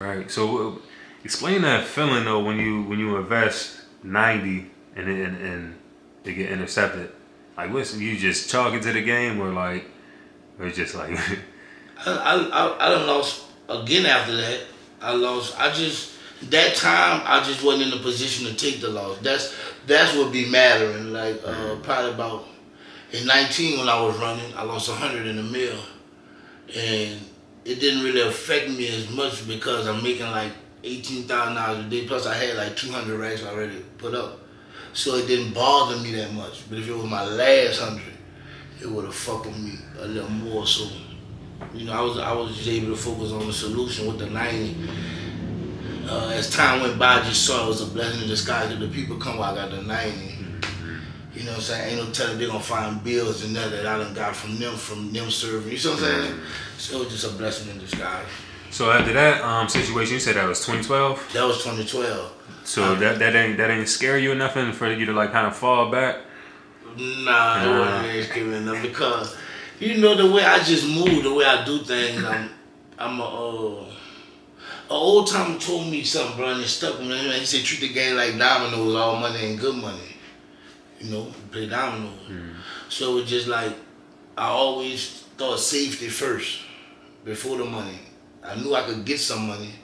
Right. So explain that feeling though when you invest 90 and they get intercepted. Like, listen, you just chalk it to the game, or it's just like. I done lost again after that. I lost. That time I just wasn't in a position to take the loss. That's what be mattering. Like probably about in 19 when I was running, I lost 100 in the mill, and it didn't really affect me as much because I'm making like $18,000 a day. Plus I had like 200 racks already put up, so it didn't bother me that much. But if it was my last 100, it would have fucked with me a little more. So, you know, I was just able to focus on the solution with the 90. As time went by, I just saw it was a blessing in disguise that the people come while I got the 90. You know what I'm saying? Ain't no telling they're gonna find bills and that I done got from them serving. You see what I'm saying? So it was just a blessing in disguise. So after that situation, you said that was 2012. That was 2012. So that ain't scare you or nothing for you to like kind of fall back. Nah, it wasn't really scary enough because you know the way I just move, the way I do things. I'm a old timer told me something, bro, and it stuck with me. He said treat the game like dominoes, all money ain't good money. You know, play dominoes. So it's just like I always thought safety first before the money. I knew I could get some money,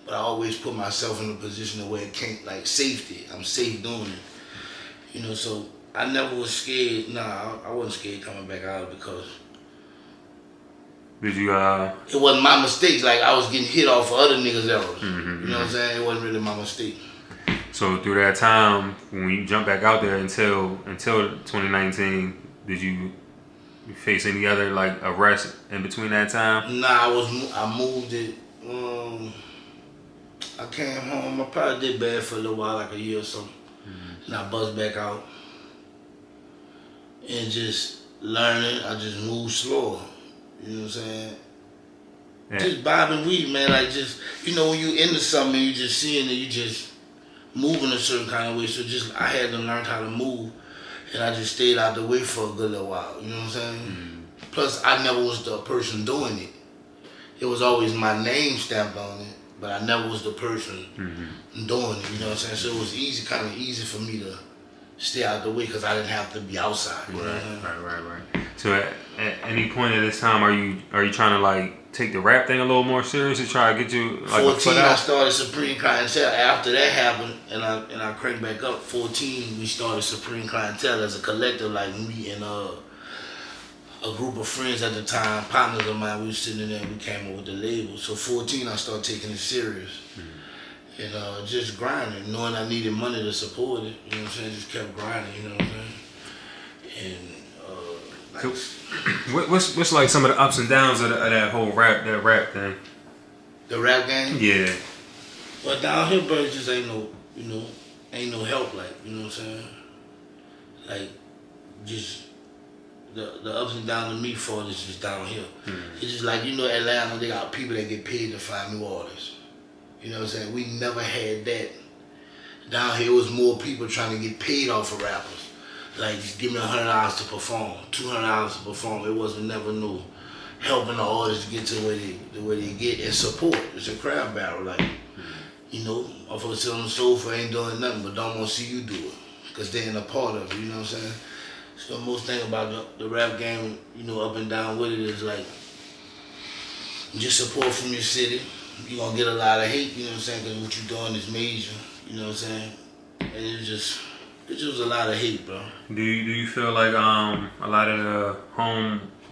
but I always put myself in a position where it can't, like safety. I'm safe doing it. You know, so I never was scared. Nah, I wasn't scared coming back out because did you it wasn't my mistakes. Like I was getting hit off of other niggas' errors. You know what I'm saying? It wasn't really my mistake. So through that time, when you jump back out there until 2019, did you face any other like arrests in between that time? Nah, I moved it. I came home. I probably did bad for a little while, like a year or so. And I buzzed back out. And just learning, I just moved slower. You know what I'm saying? Yeah. Just bobbing weed, man. Like just, you know, when you into something, you just seeing it, you just moving a certain kind of way. So just, I had to learn how to move. And I just stayed out the way for a good little while. You know what I'm saying? Plus, I never was the person doing it. It was always my name stamped on it, but I never was the person doing it. You know what I'm saying? So it was easy, kind of easy for me to stay out the way because I didn't have to be outside. You know what I'm saying? Right. So at any point at this time, are you trying to like take the rap thing a little more serious to try to get you like 14, a foot out? I started Supreme Clientele. After that happened, and I cranked back up. 14, we started Supreme Clientele as a collective, like me and a group of friends at the time, partners of mine. We was sitting in there. We came up with the label. So 14, I started taking it serious. And just grinding, knowing I needed money to support it. You know what I'm saying? Just kept grinding. You know what I'm saying? And so, what's like some of the ups and downs of that whole rap thing? The rap game? Yeah. But down here, bro, it just ain't no, you know, ain't no help. Like, you know what I'm saying? Like, just the ups and downs of me for this is down here. It's just like, you know, Atlanta, they got people that get paid to find new artists. You know what I'm saying? We never had that. Down here, it was more people trying to get paid off of rappers. Like, give me $100 to perform, $200 to perform. It wasn't never no helping the artists get to where they get and support. It's a crowd battle. Like, you know, motherfuckers sit on the sofa ain't doing nothing but don't want to see you do it because they ain't a part of it. You know what I'm saying? So most thing about the rap game, you know, up and down with it is like just support from your city. You're going to get a lot of hate, you know what I'm saying, because what you're doing is major, you know what I'm saying? And it's just a lot of hate, bro. Do you feel like a lot of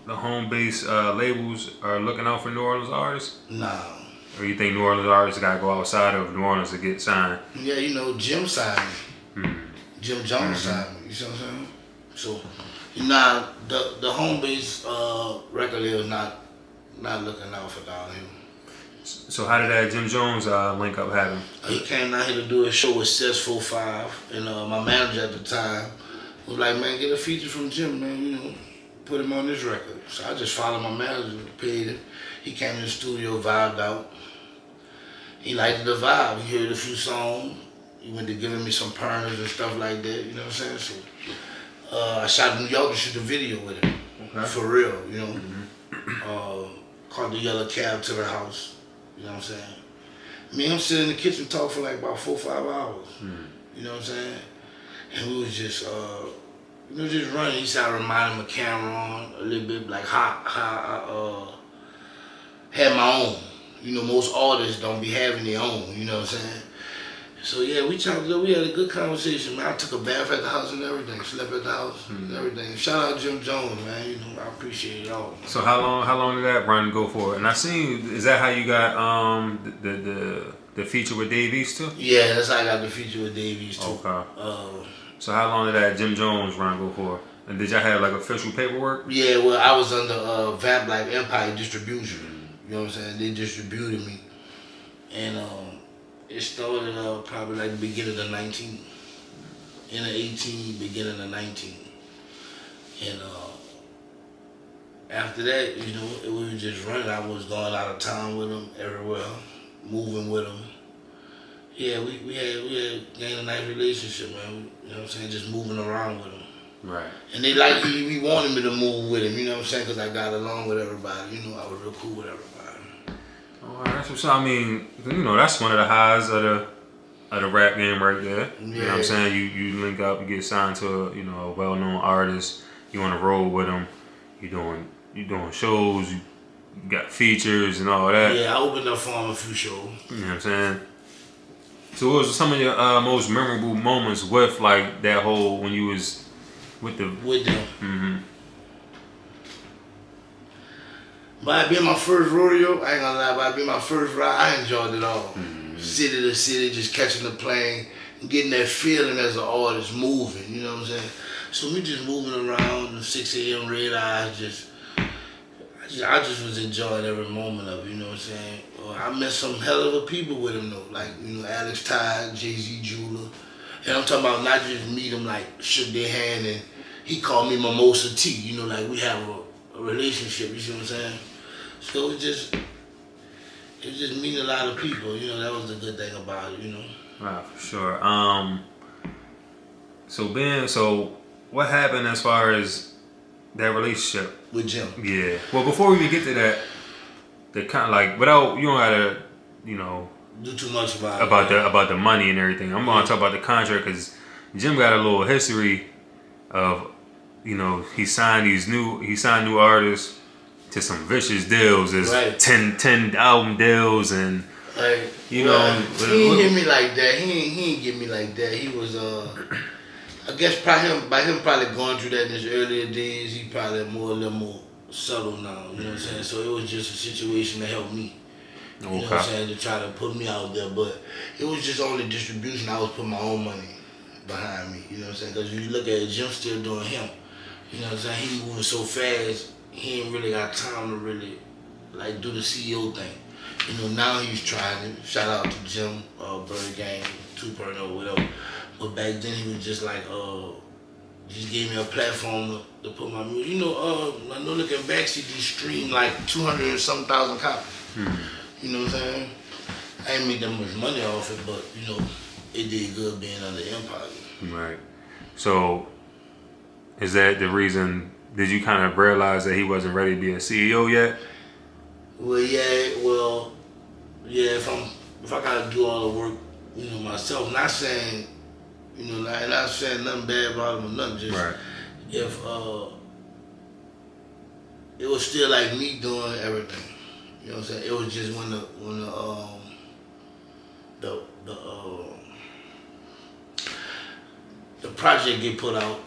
the home base labels are looking out for New Orleans artists? Nah. Or you think New Orleans artists gotta go outside of New Orleans to get signed? Yeah, you know, Jim signed me. Jim Jones signed me, you see what I'm saying? So, nah, the home base record label is not looking out for down here. So how did that Jim Jones link up happen? He came down here to do a show with Cess 45, and my manager at the time was like, man, get a feature from Jim, man, you know, put him on this record. So I just followed my manager, paid him. He came in the studio, vibed out. He liked the vibe. He heard a few songs. He went to giving me some partners and stuff like that, you know what I'm saying? So I shot in New York to shoot a video with him, for real, you know. Called the Yellow Cab to the house. You know what I'm saying? Me and him sit in the kitchen talk for like about 4 or 5 hours. You know what I'm saying? And we was just, just running. He started reminding him of Cameron a little bit, like how I had my own. You know, most artists don't be having their own. You know what I'm saying? So yeah, we talked. We had a good conversation, man. I took a bath at the house and everything. Slept at the house and everything. Shout out Jim Jones, man. You know, I appreciate it all. So how long did that run go for? And I seen, is that how you got the feature with Dave East too? Yeah, that's how I got the feature with Dave East too. Okay. So how long did that Jim Jones run go for? And did y'all have like official paperwork? Yeah, well, I was under Vamp Life Empire Distribution. You know what I'm saying? They distributed me, and it started probably like the beginning of the 19, in the 18, beginning of the 19. And after that, you know, we was just running. I was going out of town with them everywhere, moving with them. Yeah, we had gained a nice relationship, man. You know what I'm saying? Just moving around with them. Right. And they like he wanted me to move with him, you know what I'm saying? Because I got along with everybody. You know, I was real cool with everybody. Oh, that's what's up. I mean, you know, that's one of the highs of the rap game right there. Yeah. You know what I'm saying? You link up, you get signed to a well-known artist. You on the road with them. You doing shows. You got features and all that. Yeah, I opened up for him a few shows. You know what I'm saying? So what was some of your most memorable moments with like that whole when you was with them? Mm-hmm. By it being my first rodeo, I ain't gonna lie, by it being my first ride, I enjoyed it all. City to city, just catching the plane, getting that feeling as an artist, moving, you know what I'm saying? So me just moving around, the 6 a.m. red eyes, I just was enjoying every moment of it, you know what I'm saying? I met some hell of a people with him though, like, you know, Alex Tide, Jay-Z Jeweler. And I'm talking about not just meet him, like, shook their hand and he called me Mimosa T, you know, like we have a relationship, you see what I'm saying? So it just meeting a lot of people, you know, that was the good thing about it, you know. Right, for sure. So what happened as far as that relationship? With Jim. Yeah. Well, before we even get to that, the kind of like, without, you don't gotta, you know, do too much about the money and everything. I'm gonna talk about the contract because Jim got a little history of, you know, he signed new artists to some vicious deals. There's right. 10 album deals and like, you know. He ain't hit me like that. He ain't get me like that. He was I guess by him probably going through that in his earlier days, he probably a little more subtle now, you know what I'm saying? So it was just a situation to help me. You know what I'm saying? To try to put me out there. But it was just only distribution. I was putting my own money behind me, you know what I'm saying? Because you look at it, Jim still doing him. You know what I'm saying? He moving so fast, he ain't really got time to really like do the CEO thing. You know, now he's trying it. Shout out to Jim, Bird Gang 2.0, whatever. But back then he was just like, just gave me a platform to put my music. You know, I know looking back, CD streamed like 200 and some thousand copies. You know what I'm saying? I ain't make that much money off it, but you know, it did good being under Empire. Right. So, is that the reason? Did you kind of realize that he wasn't ready to be a CEO yet? Well, yeah. If I gotta do all the work, you know, myself. Not saying, you know, not saying nothing bad about him or nothing. Just right. If it was still like me doing everything. You know what I'm saying? It was just when the project get put out,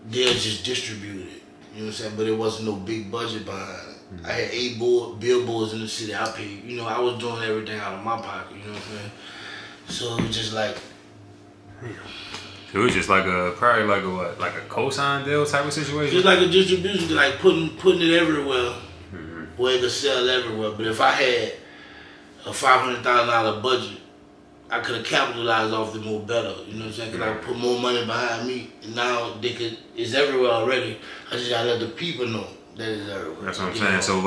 they'll just distribute it. You know what I'm saying? But it wasn't no big budget behind it. I had 8 billboards in the city I paid. You know, I was doing everything out of my pocket, you know what I'm saying? So it was just like, it was just like probably like a cosign deal type of situation? Just like a distribution, like putting it everywhere, where it could sell everywhere. But if I had a $500,000 budget, I could have capitalized off it more better. You know what I'm saying? Because I put more money behind me, and now it's everywhere already. I just gotta let the people know that it's everywhere. That's what I'm saying. So